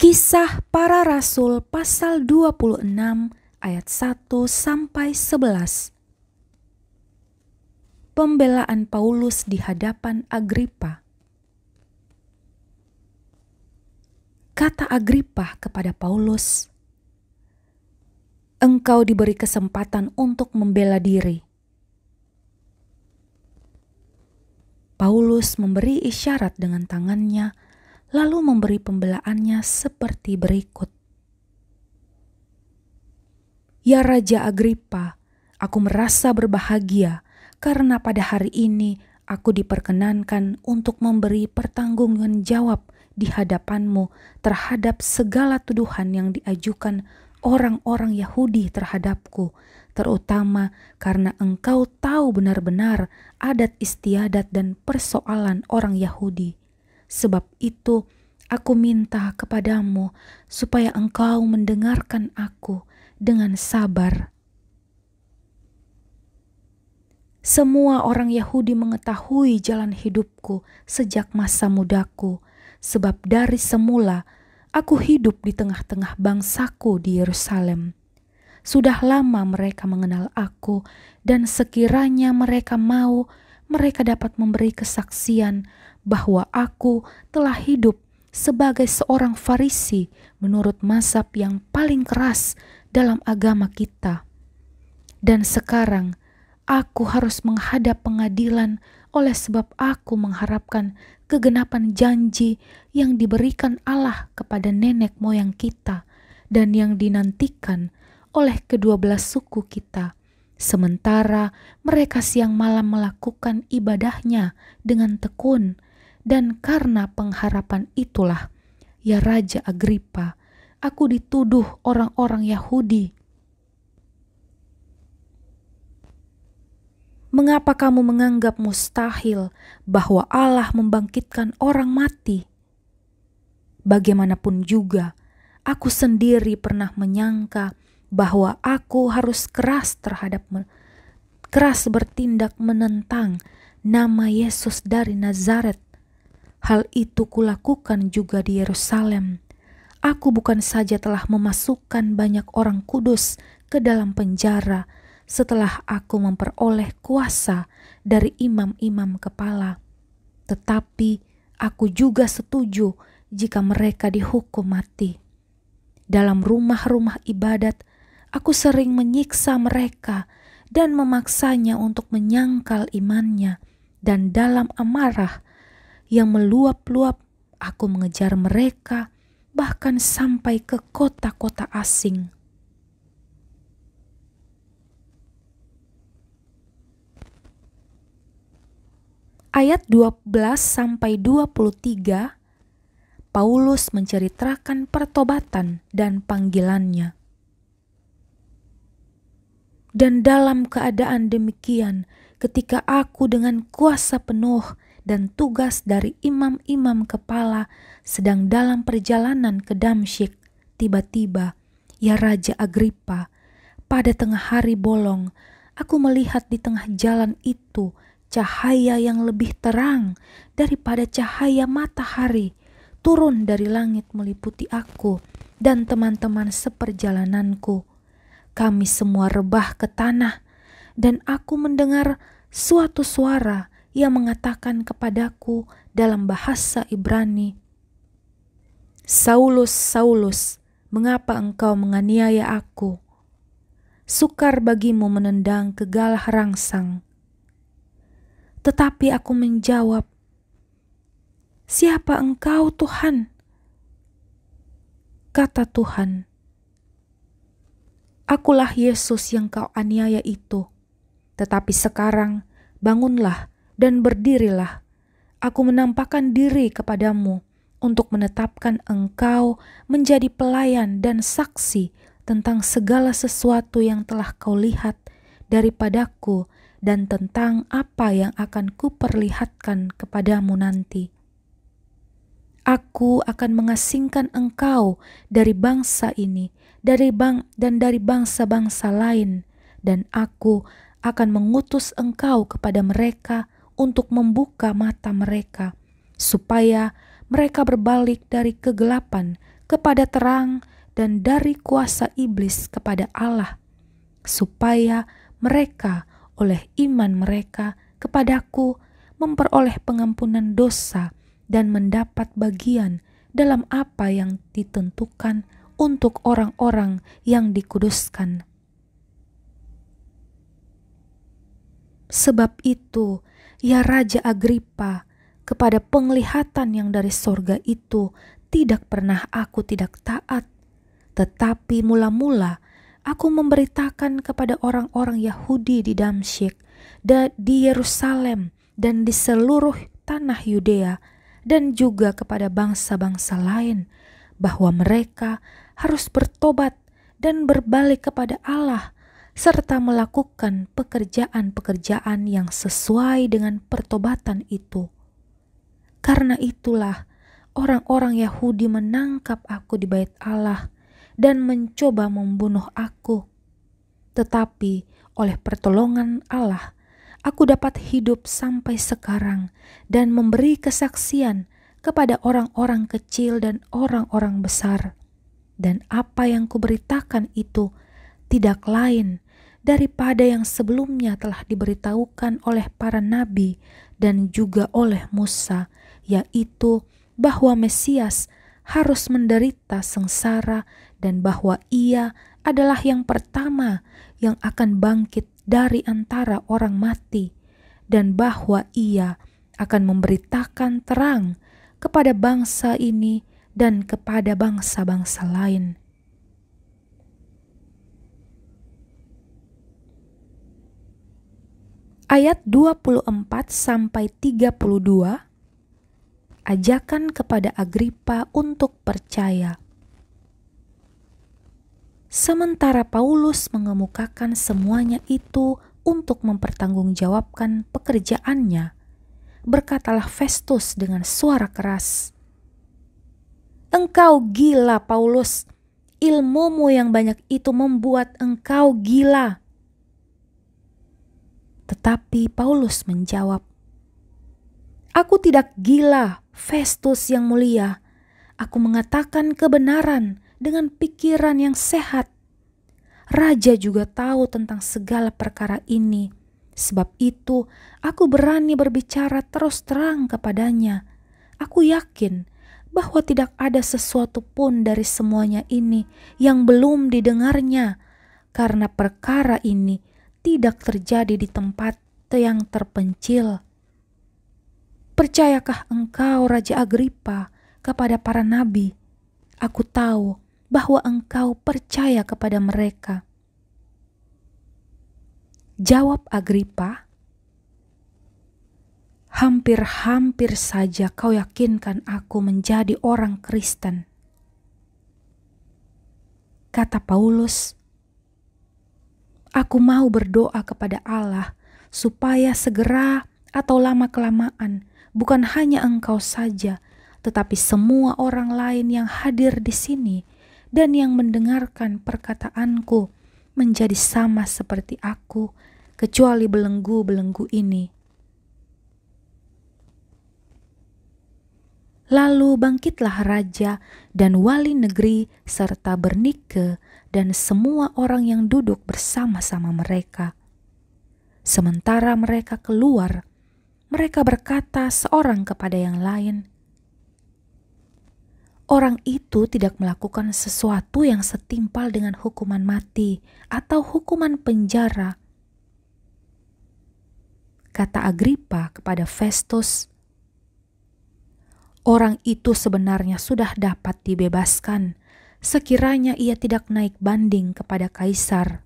Kisah Para Rasul pasal 26 ayat 1 sampai 11. Pembelaan Paulus di hadapan Agripa. Kata Agripa kepada Paulus, "Engkau diberi kesempatan untuk membela diri." Paulus memberi isyarat dengan tangannya, lalu memberi pembelaannya seperti berikut. "Ya Raja Agripa, aku merasa berbahagia karena pada hari ini aku diperkenankan untuk memberi pertanggungjawaban di hadapanmu terhadap segala tuduhan yang diajukan orang-orang Yahudi terhadapku, terutama karena engkau tahu benar-benar adat istiadat dan persoalan orang Yahudi. Sebab itu aku minta kepadamu supaya engkau mendengarkan aku dengan sabar. Semua orang Yahudi mengetahui jalan hidupku sejak masa mudaku, sebab dari semula aku hidup di tengah-tengah bangsaku di Yerusalem. Sudah lama mereka mengenal aku, dan sekiranya mereka mau, mereka dapat memberi kesaksian bahwa aku telah hidup sebagai seorang Farisi menurut mazhab yang paling keras dalam agama kita. Dan sekarang aku harus menghadap pengadilan oleh sebab aku mengharapkan kegenapan janji yang diberikan Allah kepada nenek moyang kita dan yang dinantikan oleh kedua belas suku kita. Sementara mereka siang malam melakukan ibadahnya dengan tekun, dan karena pengharapan itulah, ya Raja Agripa, aku dituduh orang-orang Yahudi. Mengapa kamu menganggap mustahil bahwa Allah membangkitkan orang mati? Bagaimanapun juga, aku sendiri pernah menyangka bahwa aku harus keras bertindak menentang nama Yesus dari Nazaret. Hal itu kulakukan juga di Yerusalem. Aku bukan saja telah memasukkan banyak orang kudus ke dalam penjara setelah aku memperoleh kuasa dari imam-imam kepala, tetapi aku juga setuju jika mereka dihukum mati. Dalam rumah-rumah ibadat, aku sering menyiksa mereka dan memaksanya untuk menyangkal imannya, dan dalam amarah yang meluap-luap, aku mengejar mereka bahkan sampai ke kota-kota asing. Ayat 12-23, Paulus menceritakan pertobatan dan panggilannya. Dan dalam keadaan demikian, ketika aku dengan kuasa penuh dan tugas dari imam-imam kepala sedang dalam perjalanan ke Damsyik, tiba-tiba, ya Raja Agripa, pada tengah hari bolong, aku melihat di tengah jalan itu cahaya yang lebih terang daripada cahaya matahari turun dari langit meliputi aku dan teman-teman seperjalananku. Kami semua rebah ke tanah, dan aku mendengar suatu suara yang mengatakan kepadaku dalam bahasa Ibrani, "Saulus, Saulus, mengapa engkau menganiaya aku? Sukar bagimu menendang ke galah rangsang." Tetapi aku menjawab, "Siapa engkau, Tuhan?" Kata Tuhan, "Akulah Yesus yang kau aniaya itu. Tetapi sekarang bangunlah dan berdirilah. Aku menampakkan diri kepadamu untuk menetapkan engkau menjadi pelayan dan saksi tentang segala sesuatu yang telah kau lihat daripadaku dan tentang apa yang akan kuperlihatkan kepadamu nanti. Aku akan mengasingkan engkau dari bangsa ini, dari bangsa-bangsa lain, dan aku akan mengutus engkau kepada mereka untuk membuka mata mereka, supaya mereka berbalik dari kegelapan kepada terang dan dari kuasa iblis kepada Allah, supaya mereka oleh iman mereka kepadaku memperoleh pengampunan dosa dan mendapat bagian dalam apa yang ditentukan untuk orang-orang yang dikuduskan. Sebab itu, ya Raja Agripa, kepada penglihatan yang dari sorga itu tidak pernah aku tidak taat, tetapi mula-mula aku memberitakan kepada orang-orang Yahudi di Damsyik, di Yerusalem, dan di seluruh tanah Yudea, dan juga kepada bangsa-bangsa lain, bahwa mereka harus bertobat dan berbalik kepada Allah, serta melakukan pekerjaan-pekerjaan yang sesuai dengan pertobatan itu. Karena itulah orang-orang Yahudi menangkap aku di bait Allah dan mencoba membunuh aku. Tetapi oleh pertolongan Allah, aku dapat hidup sampai sekarang dan memberi kesaksian kepada orang-orang kecil dan orang-orang besar. Dan apa yang kuberitakan itu tidak lain daripada yang sebelumnya telah diberitahukan oleh para nabi dan juga oleh Musa, yaitu bahwa Mesias harus menderita sengsara dan bahwa ia adalah yang pertama yang akan bangkit dari antara orang mati, dan bahwa ia akan memberitakan terang kepada bangsa ini dan kepada bangsa-bangsa lain. Ayat 24-32, ajakan kepada Agripa untuk percaya. Sementara Paulus mengemukakan semuanya itu untuk mempertanggungjawabkan pekerjaannya, berkatalah Festus dengan suara keras, "Engkau gila, Paulus. Ilmumu yang banyak itu membuat engkau gila." Tetapi Paulus menjawab, "Aku tidak gila, Festus yang mulia. Aku mengatakan kebenaran dengan pikiran yang sehat. Raja juga tahu tentang segala perkara ini. Sebab itu aku berani berbicara terus terang kepadanya. Aku yakin bahwa tidak ada sesuatu pun dari semuanya ini yang belum didengarnya, karena perkara ini tidak terjadi di tempat yang terpencil. Percayakah engkau, Raja Agripa, kepada para nabi? Aku tahu bahwa engkau percaya kepada mereka." Jawab Agripa, "Hampir-hampir saja kau yakinkan aku menjadi orang Kristen." Kata Paulus, "Aku mau berdoa kepada Allah supaya segera atau lama-kelamaan bukan hanya engkau saja, tetapi semua orang lain yang hadir di sini dan yang mendengarkan perkataanku menjadi sama seperti aku, kecuali belenggu-belenggu ini." Lalu bangkitlah raja dan wali negeri serta Bernike dan semua orang yang duduk bersama-sama mereka. Sementara mereka keluar, mereka berkata seorang kepada yang lain, "Orang itu tidak melakukan sesuatu yang setimpal dengan hukuman mati atau hukuman penjara." Kata Agripa kepada Festus, "Orang itu sebenarnya sudah dapat dibebaskan, sekiranya ia tidak naik banding kepada Kaisar."